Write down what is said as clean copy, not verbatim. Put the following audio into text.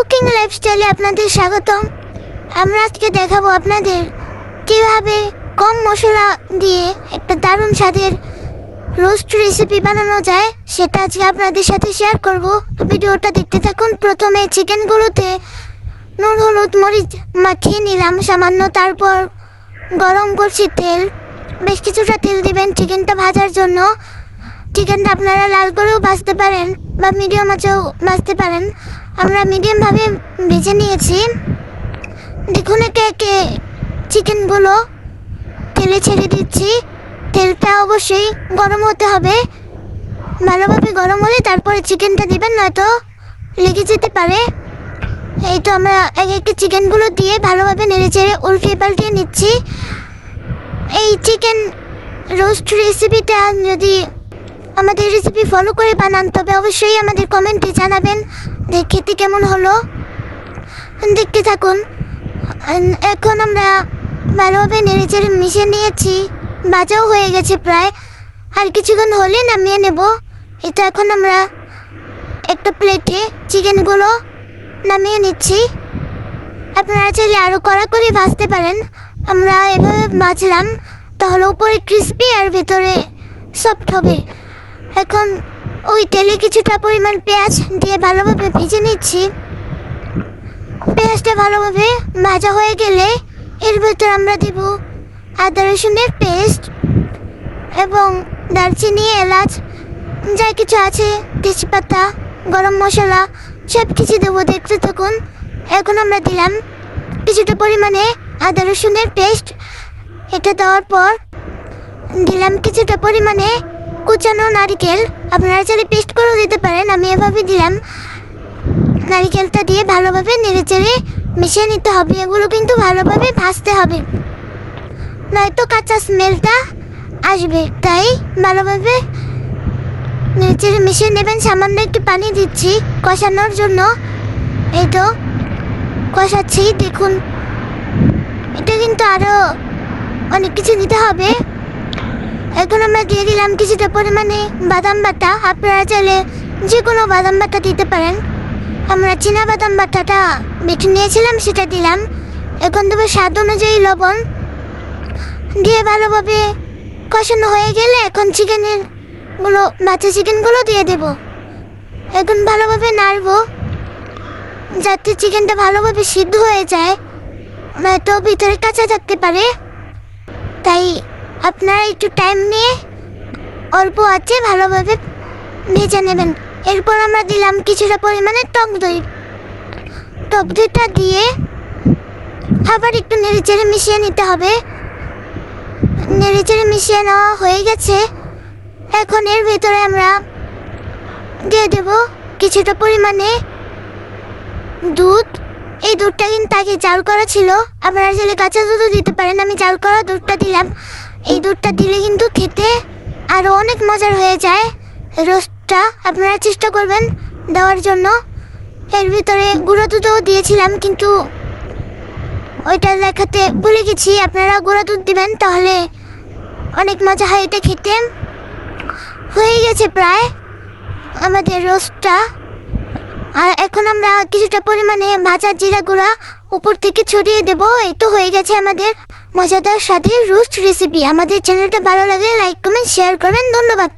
Cooking লাইফস্টাইলে আপনাদের স্বাগতম। আমরা আজকে দেখাবো আপনাদের কিভাবে কম মশলা দিয়ে একটা দারুণ স্বাদের রোস্ট রেসিপি বানানো যায়, সেটা আজকে আপনাদের সাথে শেয়ার করব। ভিডিওটা দেখতে থাকুন। প্রথমে চিকেনগুলোতে নুন হলুদ মরিচ মাখিয়ে নিলাম সামান্য, তারপর গরম করছি তেল। বেশ কিছুটা তেল দিবেন চিকেনটা ভাজার জন্য। চিকেনটা আপনারা লাল করেও ভাজতে পারেন বা মিডিয়াম আঁচেও ভাজতে পারেন। আমরা মিডিয়ামভাবে ভেজে নিয়েছি। দেখুন একে একে চিকেনগুলো তেলে ছেড়ে দিচ্ছি। তেলটা অবশ্যই গরম হতে হবে, ভালোভাবে গরম হলে তারপরে চিকেনটা দিবেন, নয়তো লেগে যেতে পারে। এই তো আমরা এক একে চিকেনগুলো দিয়ে ভালোভাবে নেড়েচেড়ে উল্টিয়ে পাল্টিয়ে নিচ্ছি। এই চিকেন রোস্ট রেসিপিটা যদি আমাদের রেসিপি ফলো করে বানান তবে অবশ্যই আমাদের কমেন্টে জানাবেন যে খেতে কেমন হলো। দেখতে থাকুন। এখন আমরা ভালোভাবে নেড়েচেড়ে মিশিয়ে নিয়েছি, ভাজাও হয়ে গেছে প্রায়। আর কিছুক্ষণ হলে নামিয়ে নেব। এটা এখন আমরা একটা প্লেটে চিকেনগুলো নামিয়ে নিচ্ছি। আপনারা চাইলে আরও কড়া করে ভাজতে পারেন। আমরা এভাবে ভাজলাম, তাহলে উপরে ক্রিস্পি আর ভেতরে সফট হবে। এখন ওই তেলে কিছুটা পরিমাণ পেঁয়াজ দিয়ে ভালোভাবে ভেজে নিচ্ছি। পেঁয়াজটা ভালোভাবে ভাজা হয়ে গেলে এর ভেতর আমরা দেব আদা রসুনের পেস্ট এবং দারচিনি, এলাচ, যা কিছু আছে, তেজপাতা, গরম মশলা সব কিছু দেবো। দেখতে থাকুন। এখন আমরা দিলাম কিছুটা পরিমাণে আদা রসুনের পেস্ট। এটা দেওয়ার পর দিলাম কিছুটা পরিমাণে কুচানো নারকেল। আপনারা চাইলে পেস্ট করেও দিতে পারেন, আমি এভাবে দিলাম। নারকেলটা দিয়ে ভালোভাবে নেড়েচেড়ে মিশিয়ে নিতে হবে। এগুলো কিন্তু ভালোভাবে ভাজতে হবে, নয়তো কাঁচা স্মেলটা আসবে। তাই ভালোভাবে নেড়েচেড়ে মিশিয়ে নেবেন। সামান্য একটু পানি দিচ্ছি কষানোর জন্য। এই তো কষাচ্ছি। দেখুন এটা কিন্তু আরও অনেক কিছু দিতে হবে। এখন আমরা দিয়ে দিলাম কিছুটা পরিমাণে বাদাম বাটা। আপনারা চাইলে যে কোনো বাদাম বাটা দিতে পারেন। আমরা চীনা বাদাম বাটাটা বেটে নিয়েছিলাম, সেটা দিলাম। এখন দেবো স্বাদ অনুযায়ী লবণ। দিয়ে ভালোভাবে কষানো হয়ে গেলে এখন বাচ্চা চিকেনগুলো দিয়ে দেব। এখন ভালোভাবে নাড়বো যাতে চিকেনটা ভালোভাবে সিদ্ধ হয়ে যায়, নয়তো ভিতরে কাঁচা থাকতে পারে। তাই আপনারা একটু টাইম নিয়ে অল্প আঁচে ভালোভাবে ভেজে নেবেন। এরপর আমরা দিলাম কিছুটা পরিমাণে টক দই। টক দইটা দিয়ে আবার একটু নেড়েচেড়ে মিশিয়ে নিতে হবে। নেড়েচেড়ে মিশিয়ে নেওয়া হয়ে গেছে। এখন এর ভেতরে আমরা দিয়ে দেব কিছুটা পরিমাণে দুধ। এই দুধটা কিন্তু আগে জাল করা ছিল, আপনারা চাইলে কাঁচা দুধও দিতে পারেন। আমি জাল করা দুধটা দিলাম। এই দুধটা দিলে কিন্তু খেতে আরও অনেক মজার হয়ে যায় রোস্টটা। আপনারা চেষ্টা করবেন দেওয়ার জন্য। এর ভিতরে গুঁড়ো দুধও দিয়েছিলাম, কিন্তু ওইটা দেখাতে ভুলে গেছি। আপনারা গুঁড়ো দুধ দিবেন, তাহলে অনেক মজা হয় এটা খেতে। হয়ে গেছে প্রায় আমাদের রোস্টটা। আর এখন আমরা কিছুটা পরিমাণে ভাজা জিরা গুঁড়া উপর থেকে ছড়িয়ে দেবো। এই তো হয়ে গেছে আমাদের মজাদার স্বাদের রোস্ট রেসিপি। আমাদের চ্যানেলটা ভালো লাগলে লাইক কমেন্ট শেয়ার করবেন। ধন্যবাদ।